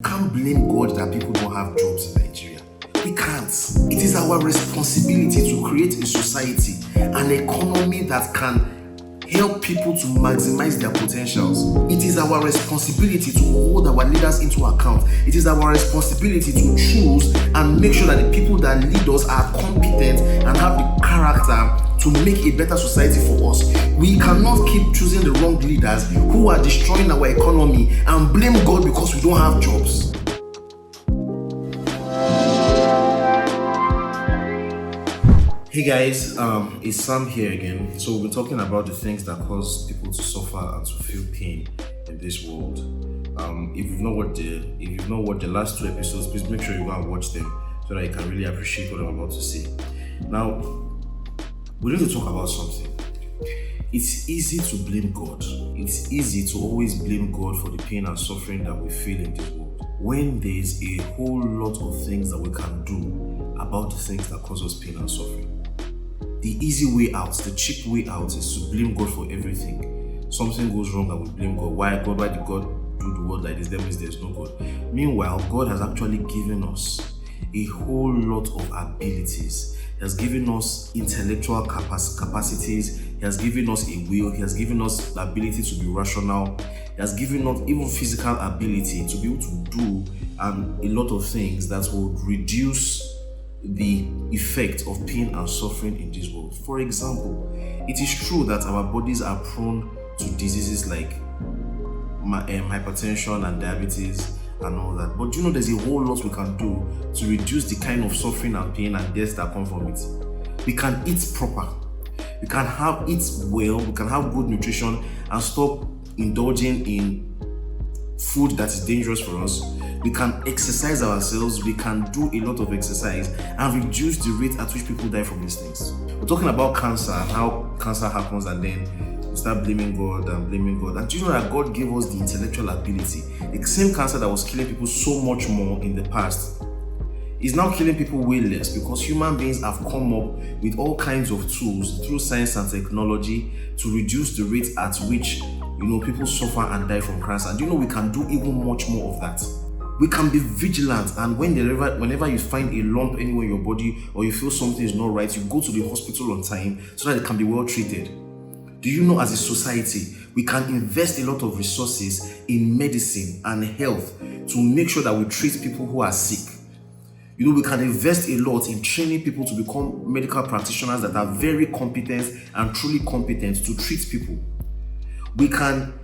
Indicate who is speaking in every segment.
Speaker 1: Can't blame God that people don't have jobs in Nigeria. We can't. It is our responsibility to create a society, an economy that can help people to maximize their potentials. It is our responsibility to hold our leaders into account. It is our responsibility to choose and make sure that the people that lead us are competent and have the character to make a better society for us. We cannot keep choosing the wrong leaders who are destroying our economy and blame God because we don't have jobs. Hey guys, it's Sam here again. So we've been talking about the things that cause people to suffer and to feel pain in this world. If you've not watched the last 2 episodes, please make sure you go and watch them so that you can really appreciate what I'm about to say. Now, we need to talk about something. It's easy to blame God. It's easy to always blame God for the pain and suffering that we feel in this world, when there's a whole lot of things that we can do about the things that cause us pain and suffering. The easy way out, the cheap way out, is to blame God for everything. Something goes wrong and we blame God. Why did God do the world like this? That means there's no God. Meanwhile, God has actually given us a whole lot of abilities. He has given us intellectual capacities. He has given us a will. He has given us the ability to be rational. He has given us even physical ability to be able to do a lot of things that will reduce the effect of pain and suffering in this world. For example, it is true that our bodies are prone to diseases like hypertension and diabetes and all that. But you know, there's a whole lot we can do to reduce the kind of suffering and pain and death that come from it. We can eat proper. We can eat well. We can have good nutrition and stop indulging in food that is dangerous for us. We can exercise ourselves. We can do a lot of exercise and reduce the rate at which people die from these things. We're talking about cancer and how cancer happens, and then we start blaming God. And do you know that God gave us the intellectual ability? The same cancer that was killing people so much more in the past is now killing people way less, because human beings have come up with all kinds of tools through science and technology to reduce the rate at which people suffer and die from cancer. And we can do even much more of that. We can be vigilant, and whenever you find a lump anywhere in your body or you feel something is not right, you go to the hospital on time so that it can be well treated. Do you know, as a society, we can invest a lot of resources in medicine and health to make sure that we treat people who are sick. We can invest a lot in training people to become medical practitioners that are very competent and truly competent to treat people. We can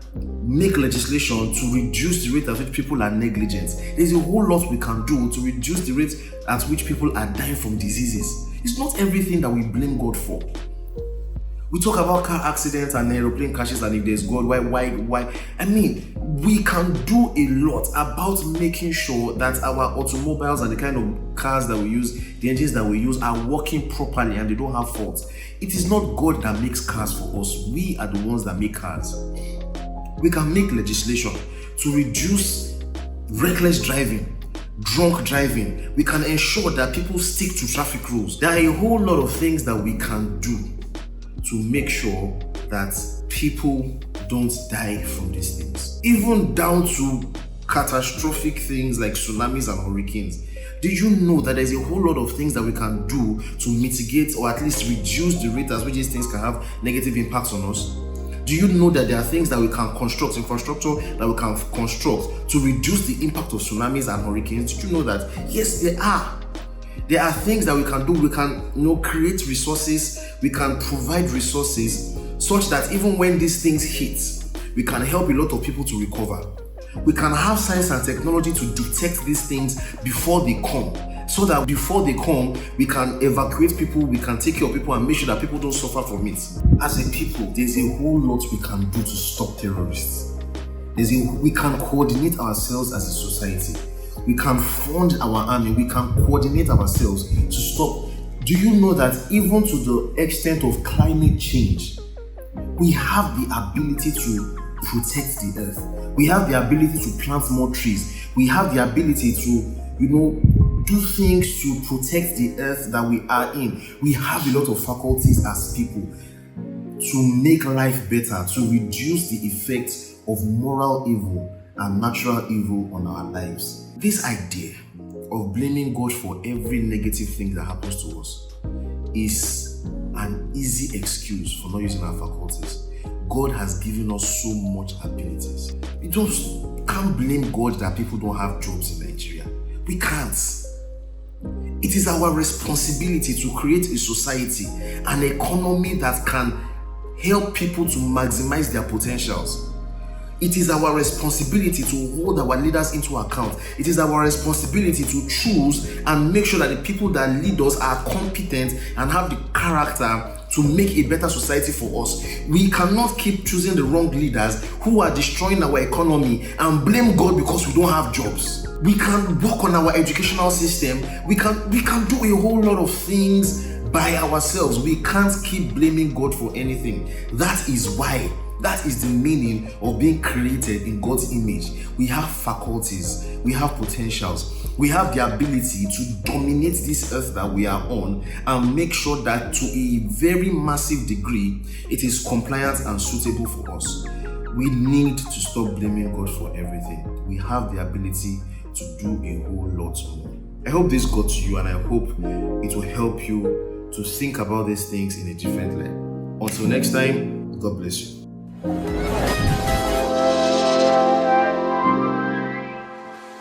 Speaker 1: make legislation to reduce the rate at which people are negligent. There's a whole lot we can do to reduce the rate at which people are dying from diseases. It's not everything that we blame God for. We talk about car accidents and aeroplane crashes, and if there's God, why? I mean, we can do a lot about making sure that our automobiles and the kind of cars that we use, the engines that we use, are working properly and they don't have faults. It is not God that makes cars for us. We are the ones that make cars. We can make legislation to reduce reckless driving, drunk driving. We can ensure that people stick to traffic rules. There are a whole lot of things that we can do to make sure that people don't die from these things. Even down to catastrophic things like tsunamis and hurricanes. Did you know that there's a whole lot of things that we can do to mitigate or at least reduce the rate at which these things can have negative impacts on us? Do you know that there are things that we can construct, infrastructure that we can construct to reduce the impact of tsunamis and hurricanes? Did you know that? Yes, there are. There are things that we can do. We can create resources. We can provide resources such that even when these things hit, we can help a lot of people to recover. We can have science and technology to detect these things before they come, so that before they come, we can evacuate people, we can take care of people and make sure that people don't suffer from it. As a people, there's a whole lot we can do to stop terrorists. We can coordinate ourselves as a society. We can fund our army. We can coordinate ourselves to stop. Do you know that even to the extent of climate change, we have the ability to protect the earth? We have the ability to plant more trees. We have the ability to, do things to protect the earth that we are in. We have a lot of faculties as people to make life better, to reduce the effects of moral evil and natural evil on our lives. This idea of blaming God for every negative thing that happens to us is an easy excuse for not using our faculties. God has given us so much abilities. We can't blame God that people don't have jobs in Nigeria. We can't. It is our responsibility to create a society, an economy that can help people to maximize their potentials. It is our responsibility to hold our leaders into account. It is our responsibility to choose and make sure that the people that lead us are competent and have the character to make a better society for us. We cannot keep choosing the wrong leaders who are destroying our economy and blame God because we don't have jobs. We can work on our educational system. We can do a whole lot of things by ourselves. We can't keep blaming God for anything. That is the meaning of being created in God's image. We have faculties, we have potentials, we have the ability to dominate this earth that we are on and make sure that to a very massive degree it is compliant and suitable for us. We need to stop blaming God for everything. We have the ability to do a whole lot more. I hope this got to you, and I hope it will help you to think about these things in a different light. Until next time, God bless you.